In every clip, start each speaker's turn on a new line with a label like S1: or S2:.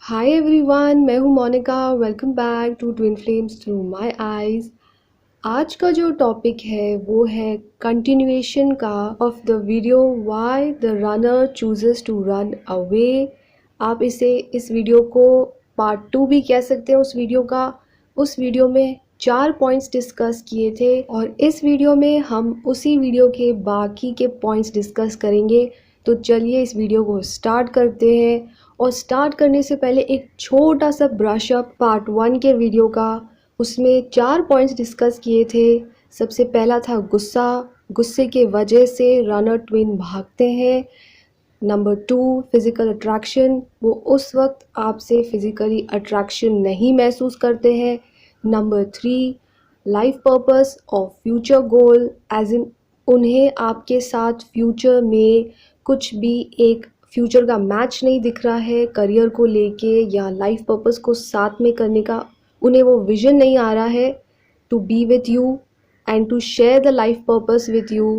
S1: हाय everyone, मैं हूँ Monica. Welcome back to twin flames through my eyes. आज का जो टॉपिक है वो है कंटिन्यूएशन का of the video why the runner chooses to run away. आप इस वीडियो को पार्ट 2 भी कह सकते हैं। उस वीडियो में 4 पॉइंट्स डिस्कस किए थे और इस वीडियो में हम उसी वीडियो के बाकी के पॉइंट्स डिस्कस करेंगे। तो चलिए इस वीडियो को स्टार्ट करते हैं। और स्टार्ट करने से पहले एक छोटा सा ब्रश अप पार्ट 1 के वीडियो का। उसमें 4 पॉइंट्स डिस्कस किए थे। सबसे पहला था गुस्से के वजह से रनर ट्विन भागते हैं। नंबर 2 फिज़िकल अट्रैक्शन, वो उस वक्त आपसे फिज़िकली अट्रैक्शन नहीं महसूस करते हैं। नंबर 3 लाइफ पर्पस और फ्यूचर गोल, एज इन उन्हें आपके साथ फ्यूचर में कुछ भी एक फ्यूचर का मैच नहीं दिख रहा है। करियर को लेके या लाइफ पर्पस को साथ में करने का उन्हें वो विजन नहीं आ रहा है to be with you and to share the life purpose with you.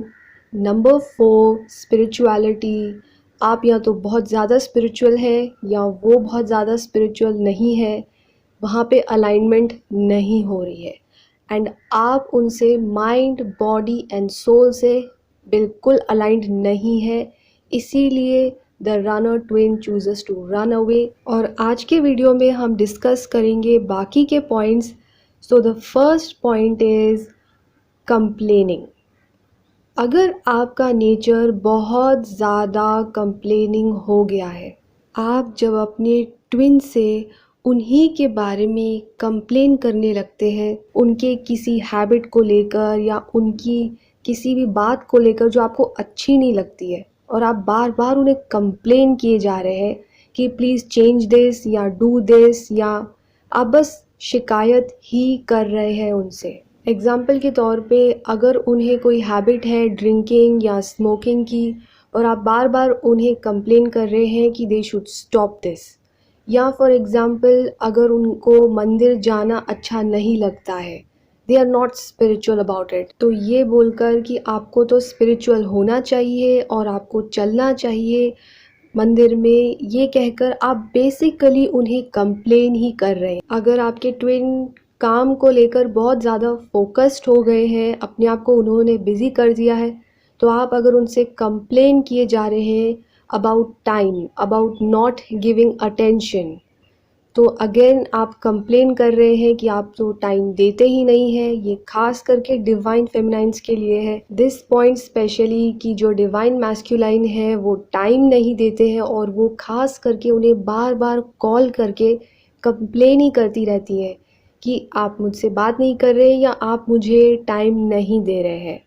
S1: Number 4 spirituality, आप या तो बहुत ज़्यादा स्पिरिचुअल है या वो बहुत ज़्यादा स्पिरिचुअल नहीं है। वहाँ पे अलाइनमेंट नहीं हो रही है एंड आप उनसे माइंड बॉडी एंड सोल से बिल्कुल अलाइंड नहीं है। इसीलिए the runner twin chooses to run away. और आज के वीडियो में हम डिस्कस करेंगे बाकी के points. So the first point is complaining. अगर आपका नेचर बहुत ज़्यादा कंप्लेनिंग हो गया है, आप जब अपने ट्विन से उन्हीं के बारे में कंप्लेन करने लगते हैं, उनके किसी हैबिट को लेकर या उनकी किसी भी बात को लेकर जो आपको अच्छी नहीं लगती है, और आप बार बार उन्हें कंप्लेन किए जा रहे हैं कि प्लीज़ चेंज दिस या डू दिस, या आप बस शिकायत ही कर रहे हैं उनसे। एग्ज़ाम्पल के तौर पे अगर उन्हें कोई हैबिट है ड्रिंकिंग या स्मोकिंग की और आप बार बार उन्हें कंप्लेन कर रहे हैं कि दे शुड स्टॉप दिस, या फॉर एग्ज़ाम्पल अगर उनको मंदिर जाना अच्छा नहीं लगता है, they are not spiritual about it, तो ये बोलकर कि आपको तो स्पिरिचुअल होना चाहिए और आपको चलना चाहिए मंदिर में, ये कहकर आप बेसिकली उन्हें कंप्लेन ही कर रहे हैं। अगर आपके ट्विन काम को लेकर बहुत ज़्यादा फोकस्ड हो गए हैं, अपने आप को उन्होंने बिज़ी कर दिया है, तो आप अगर उनसे कंप्लेन किए जा रहे हैं about time, about not giving attention, तो अगेन आप कंप्लेन कर रहे हैं कि आप तो टाइम देते ही नहीं हैं। ये खास करके डिवाइन फेमिनाइंस के लिए है दिस पॉइंट स्पेशली, कि जो डिवाइन मैस्कुलाइन है वो टाइम नहीं देते हैं और वो खास करके उन्हें बार बार कॉल करके कंप्लेन ही करती रहती है कि आप मुझसे बात नहीं कर रहे या आप मुझे टाइम नहीं दे रहे हैं।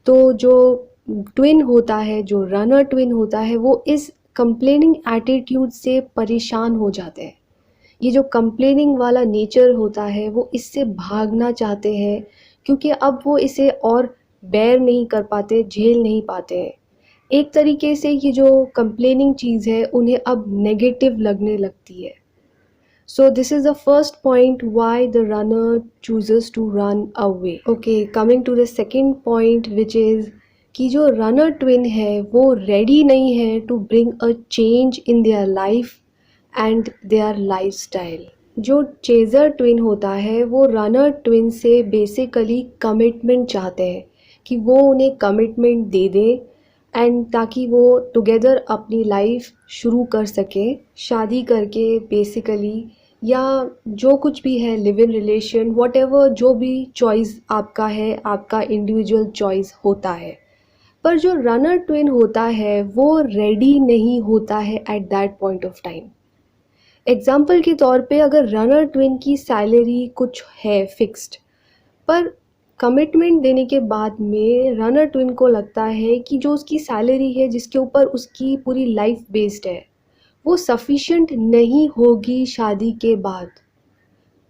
S1: तो जो ट्विन होता है, जो रनर ट्विन होता है, वो इस कंप्लेनिंग एटीट्यूड से परेशान हो जाते हैं। ये जो कंप्लेनिंग वाला नेचर होता है वो इससे भागना चाहते हैं, क्योंकि अब वो इसे और बेयर नहीं कर पाते, झेल नहीं पाते हैं। एक तरीके से ये जो कंप्लेनिंग चीज़ है उन्हें अब नेगेटिव लगने लगती है। So this is the first point why the runner chooses to run away. Okay, coming to the second point, which is कि जो runner twin है वो ready नहीं है to bring a change in their life and their lifestyle. जो chaser twin होता है वो runner twin से basically commitment चाहते हैं कि वो उन्हें commitment दे दे एंड ताकि वो टुगेदर अपनी लाइफ शुरू कर सके, शादी करके बेसिकली, या जो कुछ भी है live in relation, what ever, जो भी चॉइस आपका है, आपका इंडिविजुअल चॉइस होता है। पर जो रनर ट्विन होता है वो रेडी नहीं होता है at that point of time. Example के तौर पे अगर रनर ट्विन की सैलरी कुछ है फिक्स्ड, पर कमिटमेंट देने के बाद में रनर ट्विन को लगता है कि जो उसकी सैलरी है जिसके ऊपर उसकी पूरी लाइफ बेस्ड है वो सफिशिएंट नहीं होगी शादी के बाद।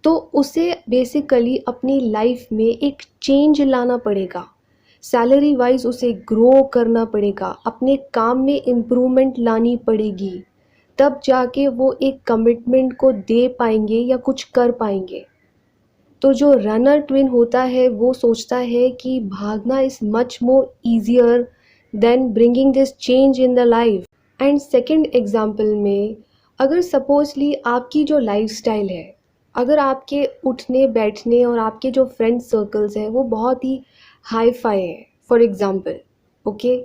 S1: तो उसे बेसिकली अपनी लाइफ में एक चेंज लाना पड़ेगा, सैलरी वाइज उसे ग्रो करना पड़ेगा, अपने काम में इम्प्रूवमेंट लानी पड़ेगी, तब जाके वो एक कमिटमेंट को दे पाएंगे या कुछ कर पाएंगे। तो जो रनर ट्विन होता है वो सोचता है कि भागना is much more easier than bringing this change in the life. And second example में अगर सपोजली आपकी जो लाइफस्टाइल है, अगर आपके उठने बैठने और आपके जो फ्रेंड सर्कल्स हैं वो बहुत ही हाई फाई है फॉर एग्ज़ाम्पल, ओके,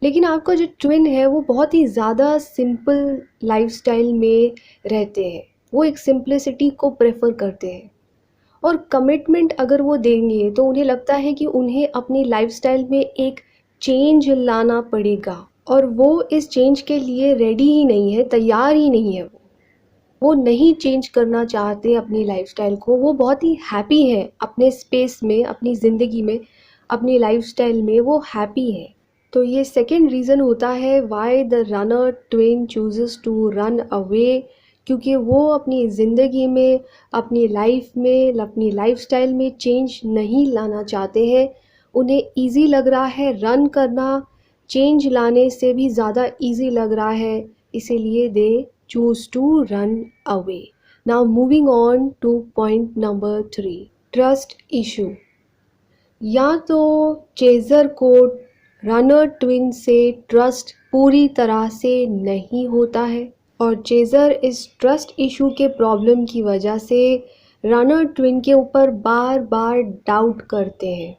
S1: लेकिन आपका जो ट्विन है वो बहुत ही ज़्यादा सिंपल लाइफस्टाइल में रहते हैं, वो एक सिंप्लिसिटी को प्रेफर करते हैं और कमिटमेंट अगर वो देंगे तो उन्हें लगता है कि उन्हें अपनी लाइफस्टाइल में एक चेंज लाना पड़ेगा और वो इस चेंज के लिए रेडी ही नहीं है, तैयार ही नहीं है। वो नहीं चेंज करना चाहते अपनी लाइफस्टाइल को, वो बहुत ही हैप्पी हैं अपने स्पेस में, अपनी ज़िंदगी में, अपनी लाइफस्टाइल में वो हैप्पी हैं। तो ये सेकंड रीज़न होता है why the runner twin chooses to run away, क्योंकि वो अपनी ज़िंदगी में, अपनी लाइफ में, अपनी लाइफस्टाइल में चेंज नहीं लाना चाहते हैं। उन्हें इजी लग रहा है रन करना, चेंज लाने से भी ज़्यादा इजी लग रहा है, इसीलिए दे choose to run away. Now moving on to point number 3, trust issue. या तो चेज़र को रनर ट्विन से ट्रस्ट पूरी तरह से नहीं होता है और चेज़र इस ट्रस्ट इशू के प्रॉब्लम की वजह से रनर ट्विन के ऊपर बार बार डाउट करते हैं,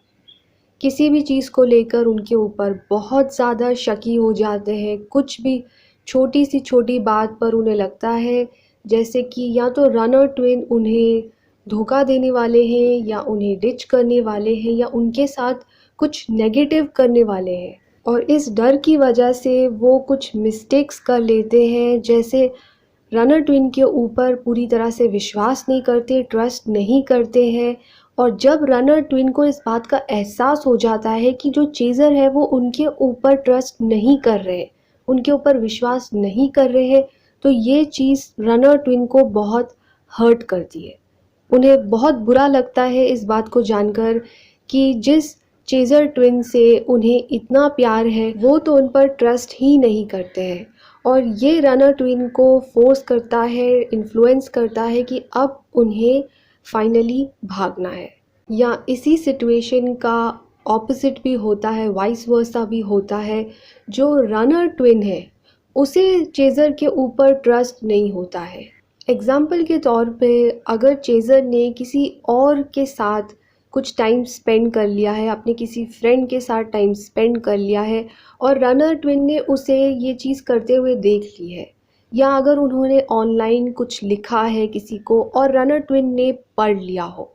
S1: किसी भी चीज़ को लेकर उनके ऊपर बहुत ज़्यादा शकी हो जाते हैं। कुछ भी छोटी सी छोटी बात पर उन्हें लगता है जैसे कि या तो रनर ट्विन उन्हें धोखा देने वाले हैं या उन्हें डिच करने वाले हैं या उनके साथ कुछ नेगेटिव करने वाले हैं और इस डर की वजह से वो कुछ मिस्टेक्स कर लेते हैं, जैसे रनर ट्विन के ऊपर पूरी तरह से विश्वास नहीं करते, ट्रस्ट नहीं करते हैं। और जब रनर ट्विन को इस बात का एहसास हो जाता है कि जो चेज़र है वो उनके ऊपर ट्रस्ट नहीं कर रहे, उनके ऊपर विश्वास नहीं कर रहे हैं, तो ये चीज़ रनर ट्विन को बहुत हर्ट करती है। उन्हें बहुत बुरा लगता है इस बात को जानकर कि जिस चेज़र ट्विन से उन्हें इतना प्यार है वो तो उन पर ट्रस्ट ही नहीं करते हैं और ये रनर ट्विन को फोर्स करता है, इन्फ्लुएंस करता है कि अब उन्हें फाइनली भागना है। या इसी सिचुएशन का ऑपोजिट भी होता है, वाइस वर्सा भी होता है। जो रनर ट्विन है उसे चेज़र के ऊपर ट्रस्ट नहीं होता है। एग्जाम्पल के तौर पे अगर चेज़र ने किसी और के साथ कुछ टाइम स्पेंड कर लिया है, अपने किसी फ्रेंड के साथ टाइम स्पेंड कर लिया है और रनर ट्विन ने उसे ये चीज़ करते हुए देख ली है, या अगर उन्होंने ऑनलाइन कुछ लिखा है किसी को और रनर ट्विन ने पढ़ लिया हो,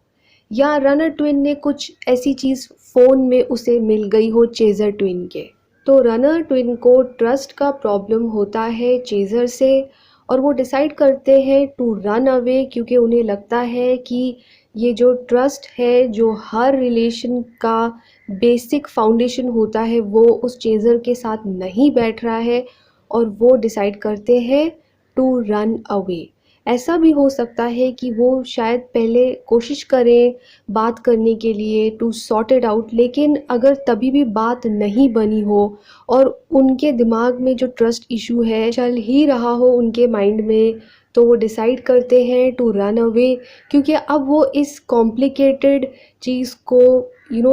S1: या रनर ट्विन ने कुछ ऐसी चीज़ फ़ोन में उसे मिल गई हो चेज़र ट्विन के, तो रनर ट्विन को ट्रस्ट का प्रॉब्लम होता है चेज़र से और वो डिसाइड करते हैं टू रन अवे, क्योंकि उन्हें लगता है कि ये जो ट्रस्ट है, जो हर रिलेशन का बेसिक फाउंडेशन होता है, वो उस चेज़र के साथ नहीं बैठ रहा है और वो डिसाइड करते हैं टू रन अवे। ऐसा भी हो सकता है कि वो शायद पहले कोशिश करें बात करने के लिए टू सॉर्ट इट आउट, लेकिन अगर तभी भी बात नहीं बनी हो और उनके दिमाग में जो ट्रस्ट इशू है चल ही रहा हो उनके माइंड में, तो वो डिसाइड करते हैं टू रन अवे, क्योंकि अब वो इस कॉम्प्लिकेटेड चीज़ को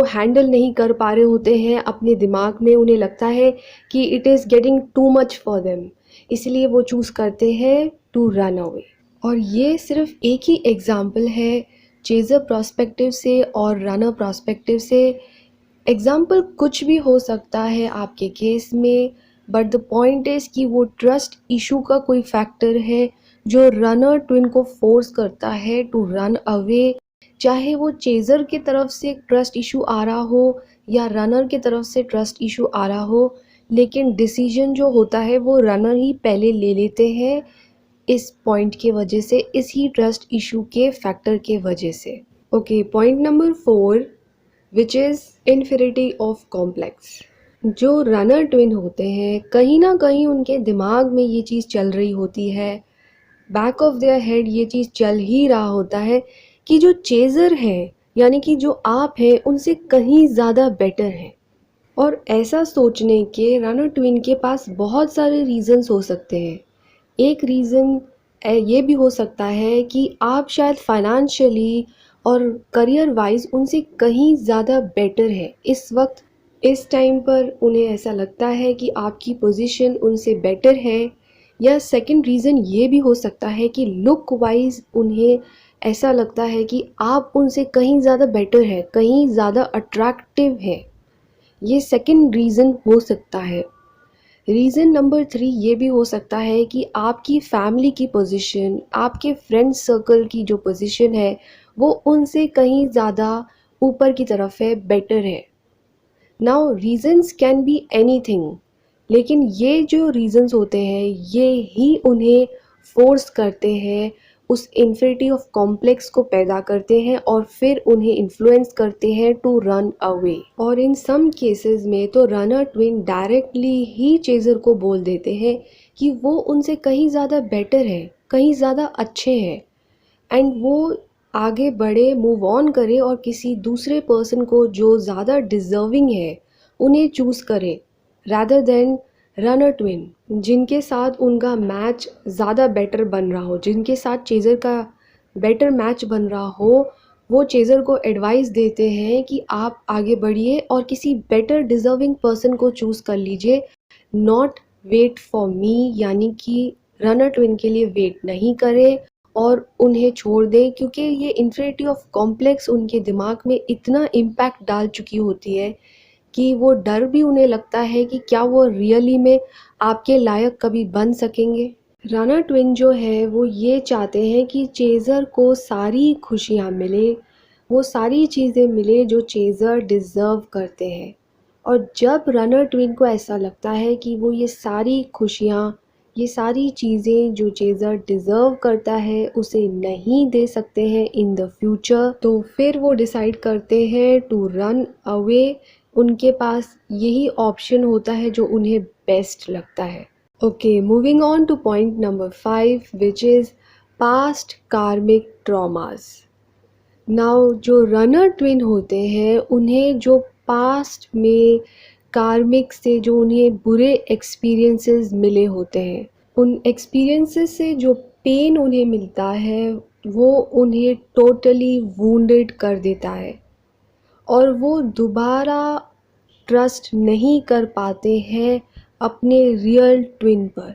S1: हैंडल नहीं कर पा रहे होते हैं अपने दिमाग में। उन्हें लगता है कि it is getting too much for them, इसलिए वो चूज़ करते हैं टू रन अवे। और ये सिर्फ एक ही एग्ज़ाम्पल है चेज़र प्रोस्पेक्टिव से और रनर प्रोस्पेक्टिव से। एग्ज़ाम्पल कुछ भी हो सकता है आपके केस में, बट द पॉइंट इज़ कि वो ट्रस्ट इशू का कोई फैक्टर है जो रनर ट्विन को फोर्स करता है टू रन अवे, चाहे वो चेज़र की तरफ से ट्रस्ट इशू आ रहा हो या रनर की तरफ से ट्रस्ट इशू आ रहा हो, लेकिन डिसीजन जो होता है वो रनर ही पहले ले लेते हैं इस पॉइंट के वजह से, इसी ट्रस्ट इशू के फैक्टर के वजह से। Okay, point number 4 which is infinity of complex. जो रनर ट्विन होते हैं कहीं ना कहीं उनके दिमाग में ये चीज़ चल रही होती है, बैक ऑफ देयर हेड ये चीज़ चल ही रहा होता है कि जो चेज़र है यानी कि जो आप हैं उनसे कहीं ज़्यादा बेटर हैं। और ऐसा सोचने के रनर ट्विन के पास बहुत सारे रीज़न्स हो सकते हैं। एक रीज़न ये भी हो सकता है कि आप शायद फाइनेंशियली और करियर वाइज उनसे कहीं ज़्यादा बेटर है इस वक्त, इस टाइम पर उन्हें ऐसा लगता है कि आपकी पोजीशन उनसे बेटर है, या सेकंड रीज़न ये भी हो सकता है कि लुक वाइज उन्हें ऐसा लगता है कि आप उनसे कहीं ज़्यादा बेटर है, कहीं ज़्यादा अट्रैक्टिव है। ये सेकंड रीज़न हो सकता है। रीज़न नंबर 3 ये भी हो सकता है कि आपकी फैमिली की पोजीशन, आपके फ्रेंड सर्कल की जो पोजीशन है वो उनसे कहीं ज़्यादा ऊपर की तरफ है, बेटर है। Now reasons can be anything, लेकिन ये जो रीजंस होते हैं ये ही उन्हें फोर्स करते हैं, उस इन्फिनिटी ऑफ कॉम्प्लेक्स को पैदा करते हैं और फिर उन्हें इन्फ्लुएंस करते हैं टू रन अवे। और इन सम केसेस में तो रनर ट्विन डायरेक्टली ही चेजर को बोल देते हैं कि वो उनसे कहीं ज़्यादा बेटर है, कहीं ज़्यादा अच्छे हैं, एंड वो आगे बढ़े, मूव ऑन करे और किसी दूसरे पर्सन को जो ज़्यादा डिज़र्विंग है उन्हें चूज़ करे, रादर देन रनर ट्विन जिनके साथ उनका मैच ज़्यादा बेटर बन रहा हो, जिनके साथ चेज़र का बेटर मैच बन रहा हो। वो चेज़र को एडवाइस देते हैं कि आप आगे बढ़िए और किसी बेटर डिज़र्विंग पर्सन को चूज़ कर लीजिए, नॉट वेट फॉर मी, यानी कि रनर ट्विन के लिए वेट नहीं करें और उन्हें छोड़ दें, क्योंकि ये इन्फिनिटी ऑफ कॉम्प्लेक्स उनके दिमाग में इतना इम्पैक्ट डाल चुकी होती है कि वो डर भी उन्हें लगता है कि क्या वो रियली में आपके लायक कभी बन सकेंगे। रनर ट्विन जो है वो ये चाहते हैं कि चेज़र को सारी खुशियाँ मिले, वो सारी चीज़ें मिले जो चेज़र डिज़र्व करते हैं। और जब रनर ट्विन को ऐसा लगता है कि वो ये सारी खुशियाँ, ये सारी चीज़ें जो चेज़र डिज़र्व करता है उसे नहीं दे सकते हैं इन द फ्यूचर, तो फिर वो डिसाइड करते हैं टू रन अवे। उनके पास यही ऑप्शन होता है जो उन्हें बेस्ट लगता है। Okay, moving on to point number 5 which is past कार्मिक ट्रॉमास। नाउ जो रनर ट्विन होते हैं उन्हें जो पास्ट में कार्मिक से जो उन्हें बुरे एक्सपीरियंसेस मिले होते हैं, उन एक्सपीरियंसेस से जो पेन उन्हें मिलता है वो उन्हें टोटली वूंडेड कर देता है और वो दोबारा ट्रस्ट नहीं कर पाते हैं अपने रियल ट्विन पर,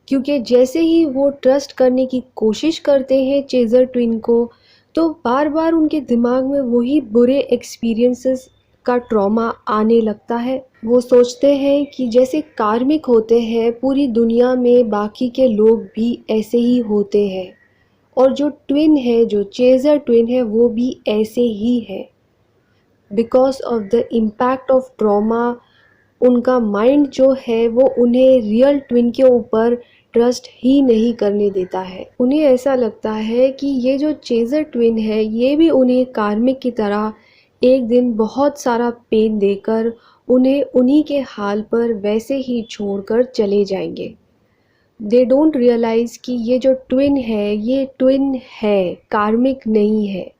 S1: क्योंकि जैसे ही वो ट्रस्ट करने की कोशिश करते हैं चेज़र ट्विन को, तो बार बार उनके दिमाग में वही बुरे एक्सपीरियंसेस का ट्रॉमा आने लगता है। वो सोचते हैं कि जैसे कार्मिक होते हैं पूरी दुनिया में बाकी के लोग भी ऐसे ही होते हैं, और जो ट्विन है, जो चेज़र ट्विन है, वो भी ऐसे ही है। Because of the impact of trauma उनका माइंड जो है वो उन्हें रियल ट्विन के ऊपर ट्रस्ट ही नहीं करने देता है। उन्हें ऐसा लगता है कि ये जो चेज़र ट्विन है ये भी उन्हें कार्मिक की तरह एक दिन बहुत सारा पेन देकर उन्हें उन्हीं के हाल पर वैसे ही छोड़कर चले जाएंगे। दे डोंट रियलाइज़ कि ये जो ट्विन है ये ट्विन है, कार्मिक नहीं है,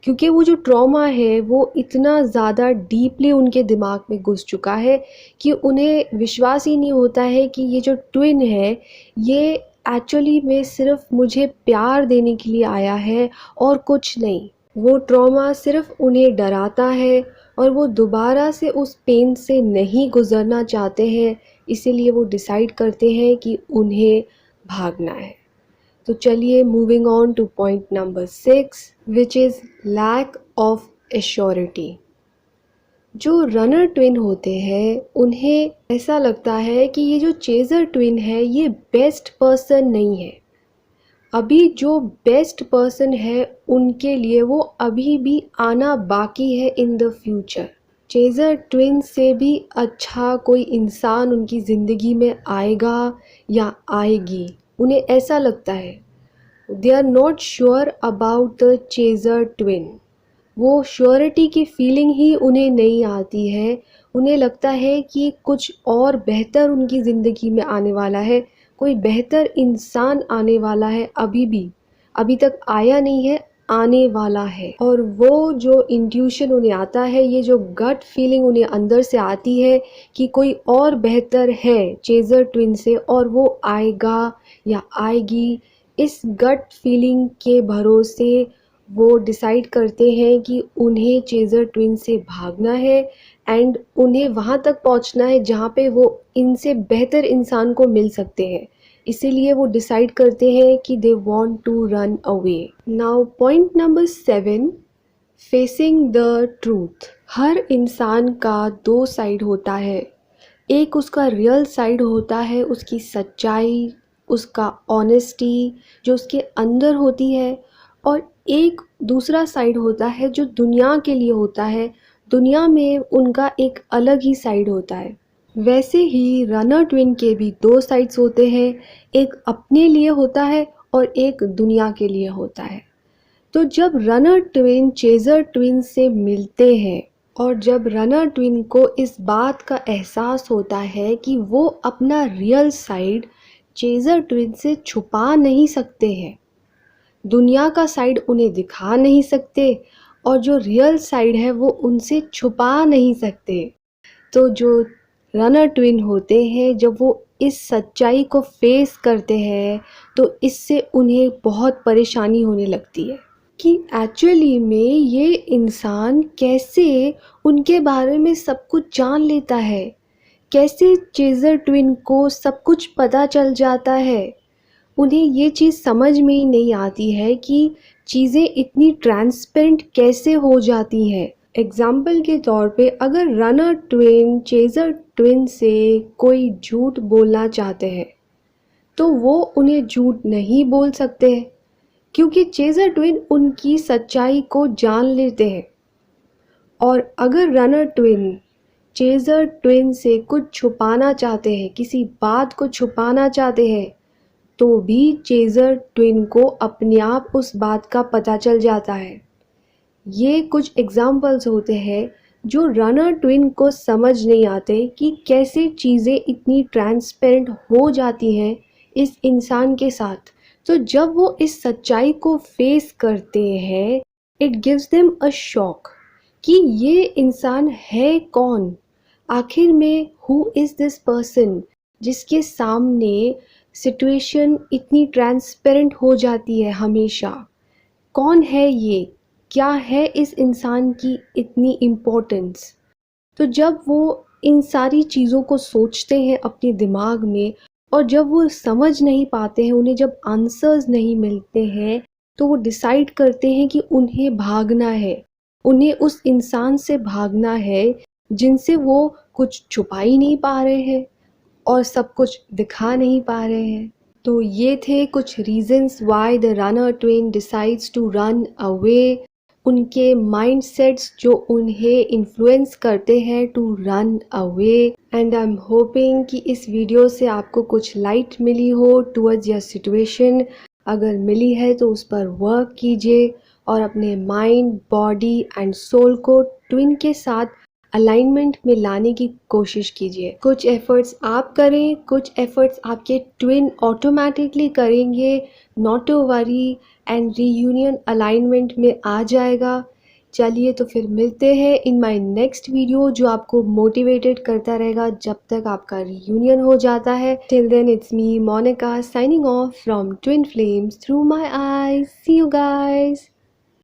S1: क्योंकि वो जो ट्रॉमा है वो इतना ज़्यादा डीपली उनके दिमाग में घुस चुका है कि उन्हें विश्वास ही नहीं होता है कि ये जो ट्विन है ये एक्चुअली में सिर्फ मुझे प्यार देने के लिए आया है और कुछ नहीं। वो ट्रॉमा सिर्फ उन्हें डराता है और वो दोबारा से उस पेन से नहीं गुजरना चाहते हैं, इसीलिए वो डिसाइड करते हैं कि उन्हें भागना है। तो चलिए moving on to point number 6 which is lack of assurity. जो रनर ट्विन होते हैं उन्हें ऐसा लगता है कि ये जो चेज़र ट्विन है ये बेस्ट पर्सन नहीं है। अभी जो बेस्ट पर्सन है उनके लिए वो अभी भी आना बाकी है in the future. Chaser twin से भी अच्छा कोई इंसान उनकी ज़िंदगी में आएगा या आएगी, उन्हें ऐसा लगता है। They are not sure about the chaser twin. वो श्योरिटी की फीलिंग ही उन्हें नहीं आती है। उन्हें लगता है कि कुछ और बेहतर उनकी ज़िंदगी में आने वाला है, कोई बेहतर इंसान आने वाला है, अभी तक आया नहीं है, आने वाला है। और वो जो इंट्यूशन उन्हें आता है, ये जो गट फीलिंग उन्हें अंदर से आती है कि कोई और बेहतर है चेज़र ट्विन से और वो आएगा या आएगी, इस गट फीलिंग के भरोसे वो डिसाइड करते हैं कि उन्हें चेज़र ट्विन से भागना है एंड उन्हें वहाँ तक पहुँचना है जहाँ पे वो इनसे बेहतर इंसान को मिल सकते हैं। इसीलिए वो डिसाइड करते हैं कि they want to run away. Now point number 7, facing the truth. हर इंसान का दो साइड होता है। एक उसका रियल साइड होता है, उसकी सच्चाई, उसका ऑनेस्टी जो उसके अंदर होती है, और एक दूसरा साइड होता है जो दुनिया के लिए होता है। दुनिया में उनका एक अलग ही साइड होता है। वैसे ही रनर ट्विन के भी दो साइड्स होते हैं, एक अपने लिए होता है और एक दुनिया के लिए होता है। तो जब रनर ट्विन चेजर ट्विन से मिलते हैं और जब रनर ट्विन को इस बात का एहसास होता है कि वो अपना रियल साइड चेजर ट्विन से छुपा नहीं सकते हैं, दुनिया का साइड उन्हें दिखा नहीं सकते और जो रियल साइड है वो उनसे छुपा नहीं सकते, तो जो रनर ट्विन होते हैं जब वो इस सच्चाई को फेस करते हैं तो इससे उन्हें बहुत परेशानी होने लगती है कि एक्चुअली में ये इंसान कैसे उनके बारे में सब कुछ जान लेता है, कैसे चेजर ट्विन को सब कुछ पता चल जाता है। उन्हें ये चीज़ समझ में ही नहीं आती है कि चीज़ें इतनी ट्रांसपेरेंट कैसे हो जाती हैं। एग्जाम्पल के तौर पे अगर रनर ट्विन चेजर ट्विन से कोई झूठ बोलना चाहते हैं तो वो उन्हें झूठ नहीं बोल सकते हैं, क्योंकि चेजर ट्विन उनकी सच्चाई को जान लेते हैं। और अगर रनर ट्विन चेजर ट्विन से कुछ छुपाना चाहते हैं, किसी बात को छुपाना चाहते हैं, तो भी चेजर ट्विन को अपने आप उस बात का पता चल जाता है। ये कुछ एग्जाम्पल्स होते हैं जो रनर ट्विन को समझ नहीं आते कि कैसे चीज़ें इतनी ट्रांसपेरेंट हो जाती हैं इस इंसान के साथ। तो जब वो इस सच्चाई को फेस करते हैं, it gives them a shock कि ये इंसान है कौन, आखिर में हु इज़ दिस पर्सन जिसके सामने सिचुएशन इतनी ट्रांसपेरेंट हो जाती है हमेशा। कौन है ये, क्या है इस इंसान की इतनी इम्पोर्टेंस। तो जब वो इन सारी चीज़ों को सोचते हैं अपने दिमाग में और जब वो समझ नहीं पाते हैं, उन्हें जब आंसर्स नहीं मिलते हैं, तो वो डिसाइड करते हैं कि उन्हें भागना है, उन्हें उस इंसान से भागना है जिनसे वो कुछ छुपा ही नहीं पा रहे हैं और सब कुछ दिखा नहीं पा रहे हैं। तो ये थे कुछ reasons why the runner twin decides to run away. उनके माइंडसेट्स जो उन्हें इन्फ्लुएंस करते हैं to run away. And I am hoping कि इस वीडियो से आपको कुछ लाइट मिली हो टुवर्ड्स योर सिचुएशन। अगर मिली है तो उस पर वर्क कीजिए और अपने माइंड, बॉडी एंड सोल को ट्विन के साथ अलाइनमेंट में लाने की कोशिश कीजिए। कुछ एफर्ट्स आप करें, कुछ एफर्ट्स आपके ट्विन ऑटोमेटिकली करेंगे। Not to worry, and reunion alignment में आ जाएगा। चलिए तो फिर मिलते हैं इन माय नेक्स्ट वीडियो जो आपको मोटिवेटेड करता रहेगा जब तक आपका रीयूनियन हो जाता है। Till then it's me Monica signing off from twin flames through my eyes. See you guys.